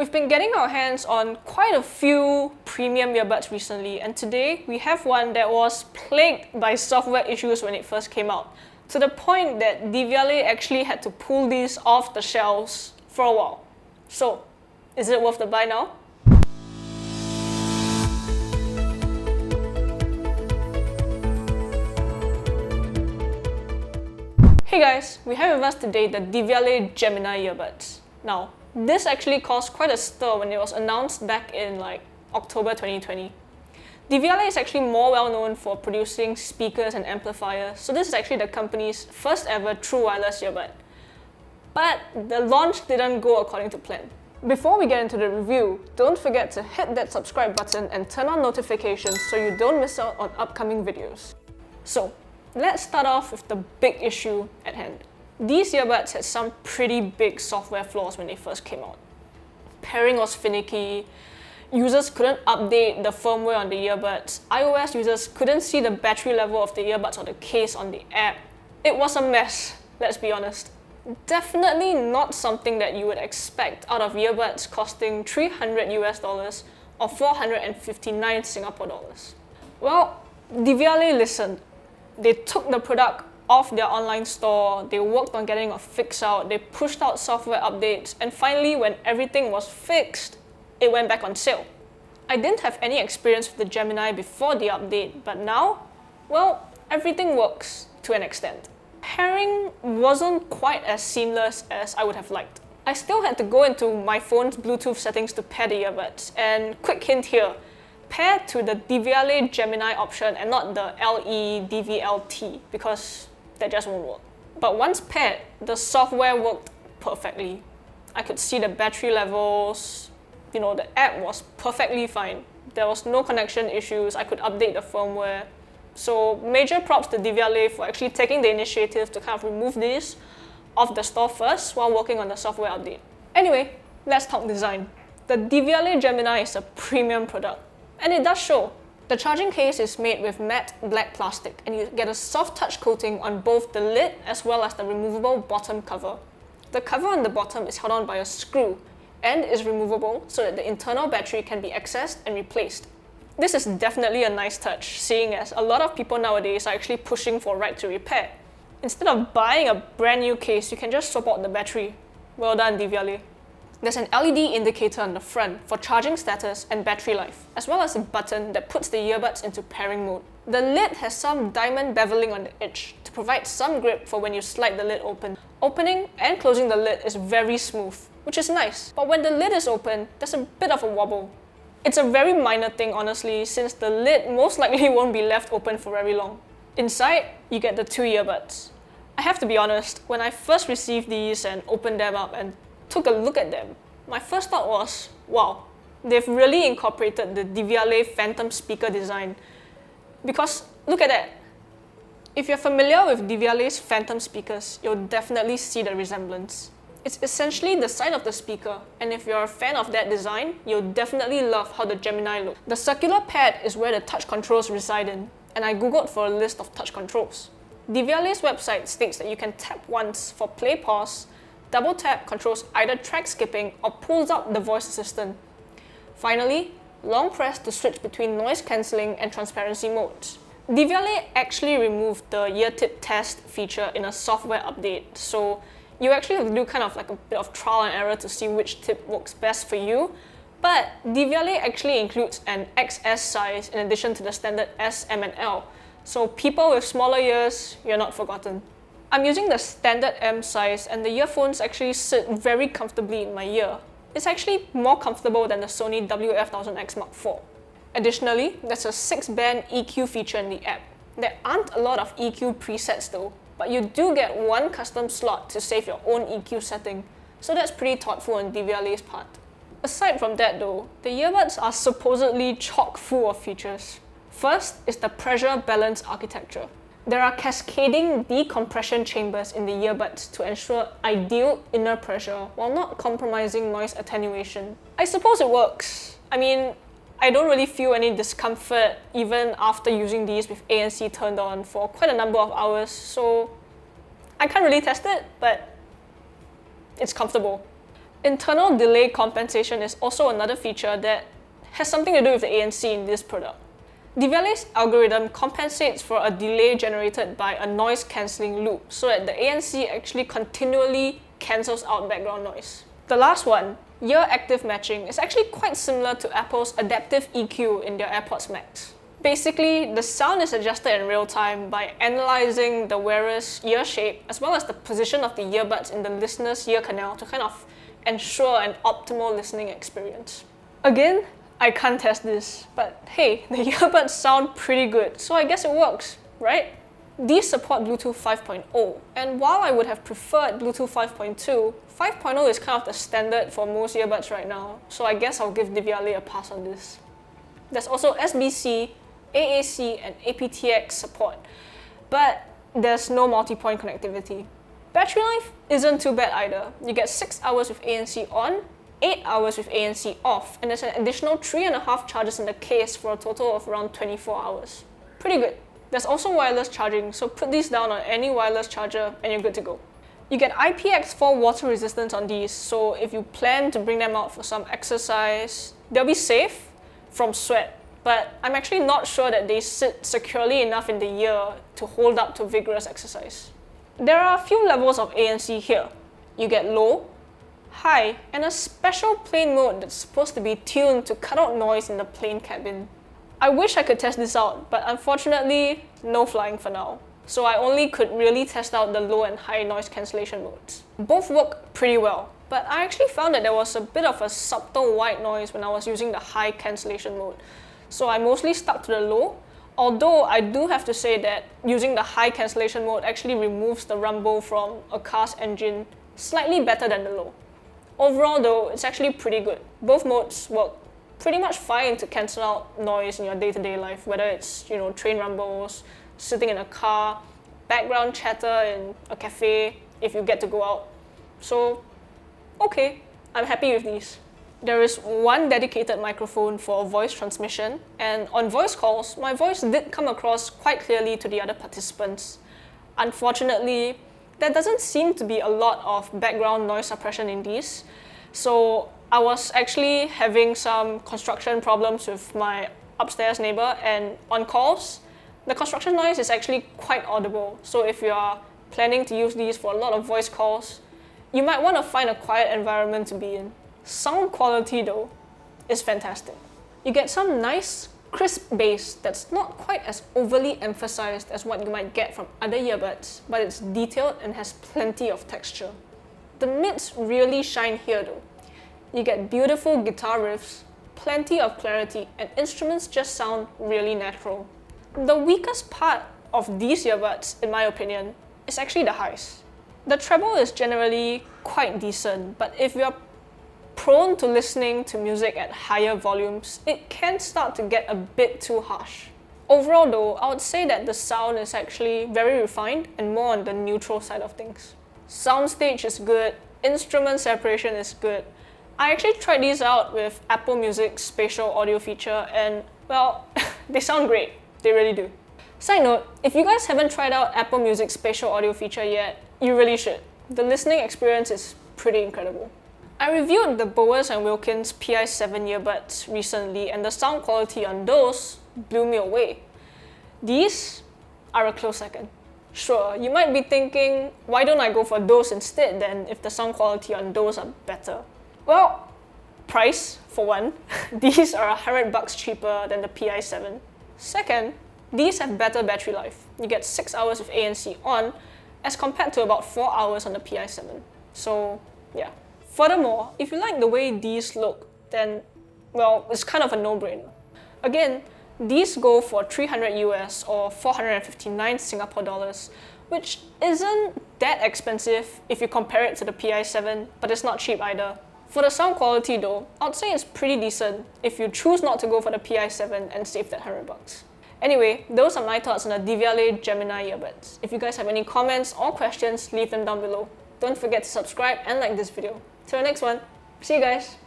We've been getting our hands on quite a few premium earbuds recently, and today we have one that was plagued by software issues when it first came out, to the point that Devialet actually had to pull these off the shelves for a while. So, is it worth the buy now? Hey guys, we have with us today the Devialet Gemini earbuds. Now, this actually caused quite a stir when it was announced back in October 2020. Devialet is actually more well known for producing speakers and amplifiers, so this is actually the company's first ever true wireless earbud. But the launch didn't go according to plan. Before we get into the review, don't forget to hit that subscribe button and turn on notifications so you don't miss out on upcoming videos. So, let's start off with the big issue at hand. These earbuds had some pretty big software flaws when they first came out. Pairing was finicky, users couldn't update the firmware on the earbuds, iOS users couldn't see the battery level of the earbuds or the case on the app. It was a mess, let's be honest. Definitely not something that you would expect out of earbuds costing $300 or 459 Singapore dollars. Well, Devialet listened. They took the product off their online store, they worked on getting a fix out, they pushed out software updates, and finally when everything was fixed, it went back on sale. I didn't have any experience with the Gemini before the update, but now, well, everything works to an extent. Pairing wasn't quite as seamless as I would have liked. I still had to go into my phone's Bluetooth settings to pair the earbuds, and quick hint here, pair to the Devialet Gemini option and not the LE DVLT because that just won't work. But once paired, the software worked perfectly. I could see the battery levels, the app was perfectly fine. There was no connection issues, I could update the firmware. So major props to Devialet for actually taking the initiative to kind of remove these off the store first while working on the software update. Anyway, let's talk design. The Devialet Gemini is a premium product. And it does show. The charging case is made with matte black plastic and you get a soft touch coating on both the lid as well as the removable bottom cover. The cover on the bottom is held on by a screw and is removable so that the internal battery can be accessed and replaced. This is definitely a nice touch, seeing as a lot of people nowadays are actually pushing for right to repair. Instead of buying a brand new case, you can just swap out the battery. Well done, Devialet. There's an LED indicator on the front for charging status and battery life, as well as a button that puts the earbuds into pairing mode. The lid has some diamond beveling on the edge to provide some grip for when you slide the lid open. Opening and closing the lid is very smooth, which is nice, but when the lid is open, there's a bit of a wobble. It's a very minor thing honestly, since the lid most likely won't be left open for very long. Inside, you get the two earbuds. I have to be honest, when I first received these and opened them up and took a look at them, my first thought was, wow, they've really incorporated the Devialet Phantom speaker design. Because look at that. If you're familiar with Devialet's Phantom speakers, you'll definitely see the resemblance. It's essentially the side of the speaker, and if you're a fan of that design, you'll definitely love how the Gemini looks. The circular pad is where the touch controls reside in, and I googled for a list of touch controls. Devialet's website states that you can tap once for play pause, double tap controls either track skipping or pulls out the voice assistant. Finally, long press to switch between noise cancelling and transparency modes. Devialet actually removed the ear tip test feature in a software update, so you actually have to do kind of like a bit of trial and error to see which tip works best for you. But Devialet actually includes an XS size in addition to the standard S, M and L, so people with smaller ears, you're not forgotten. I'm using the standard M size and the earphones actually sit very comfortably in my ear. It's actually more comfortable than the Sony WF-1000X Mark IV. Additionally, there's a 6-band EQ feature in the app. There aren't a lot of EQ presets though, but you do get one custom slot to save your own EQ setting, so that's pretty thoughtful on Devialet's part. Aside from that though, the earbuds are supposedly chock full of features. First is the pressure balance architecture. There are cascading decompression chambers in the earbuds to ensure ideal inner pressure while not compromising noise attenuation. I suppose it works. I mean, I don't really feel any discomfort even after using these with ANC turned on for quite a number of hours, so I can't really test it, but it's comfortable. Internal delay compensation is also another feature that has something to do with the ANC in this product. Devialet's algorithm compensates for a delay generated by a noise cancelling loop so that the ANC actually continually cancels out background noise. The last one, ear active matching, is actually quite similar to Apple's adaptive EQ in their AirPods Max. Basically, the sound is adjusted in real time by analyzing the wearer's ear shape as well as the position of the earbuds in the listener's ear canal to kind of ensure an optimal listening experience. Again, I can't test this, but hey, the earbuds sound pretty good, so I guess it works, right? These support Bluetooth 5.0, and while I would have preferred Bluetooth 5.2, 5.0 is kind of the standard for most earbuds right now, so I guess I'll give Devialet a pass on this. There's also SBC, AAC, and aptX support, but there's no multi-point connectivity. Battery life isn't too bad either. You get 6 hours with ANC on, 8 hours with ANC off, and there's an additional 3.5 charges in the case for a total of around 24 hours. Pretty good. There's also wireless charging, so put these down on any wireless charger and you're good to go. You get IPX4 water resistance on these, so if you plan to bring them out for some exercise, they'll be safe from sweat, but I'm actually not sure that they sit securely enough in the ear to hold up to vigorous exercise. There are a few levels of ANC here. You get low, high, and a special plane mode that's supposed to be tuned to cut out noise in the plane cabin. I wish I could test this out, but unfortunately, no flying for now. So I only could really test out the low and high noise cancellation modes. Both work pretty well, but I actually found that there was a bit of a subtle white noise when I was using the high cancellation mode. So I mostly stuck to the low, although I do have to say that using the high cancellation mode actually removes the rumble from a car's engine slightly better than the low. Overall though, it's actually pretty good. Both modes work pretty much fine to cancel out noise in your day-to-day life, whether it's, train rumbles, sitting in a car, background chatter in a cafe if you get to go out. So, okay, I'm happy with these. There is one dedicated microphone for voice transmission, and on voice calls, my voice did come across quite clearly to the other participants. Unfortunately, there doesn't seem to be a lot of background noise suppression in these, so I was actually having some construction problems with my upstairs neighbor, and on calls, the construction noise is actually quite audible. So if you are planning to use these for a lot of voice calls, you might want to find a quiet environment to be in. Sound quality though is fantastic. You get some nice crisp bass that's not quite as overly emphasized as what you might get from other earbuds, but it's detailed and has plenty of texture. The mids really shine here though. You get beautiful guitar riffs, plenty of clarity, and instruments just sound really natural. The weakest part of these earbuds, in my opinion, is actually the highs. The treble is generally quite decent, but if you're prone to listening to music at higher volumes, it can start to get a bit too harsh. Overall though, I would say that the sound is actually very refined and more on the neutral side of things. Soundstage is good, instrument separation is good. I actually tried these out with Apple Music's spatial audio feature and, well, they sound great. They really do. Side note, if you guys haven't tried out Apple Music's spatial audio feature yet, you really should. The listening experience is pretty incredible. I reviewed the Bowers & Wilkins PI7 earbuds recently, and the sound quality on those blew me away. These are a close second. Sure, you might be thinking, why don't I go for those instead then if the sound quality on those are better? Well, price for one. These are $100 cheaper than the PI7. Second, these have better battery life. You get 6 hours with ANC on as compared to about 4 hours on the PI7. So, yeah. Furthermore, if you like the way these look, then, well, it's kind of a no-brainer. Again, these go for 300 US or 459 Singapore dollars, which isn't that expensive if you compare it to the PI7, but it's not cheap either. For the sound quality though, I'd say it's pretty decent if you choose not to go for the PI7 and save that $100. Anyway, those are my thoughts on the Devialet Gemini earbuds. If you guys have any comments or questions, leave them down below. Don't forget to subscribe and like this video. Till the next one, see you guys!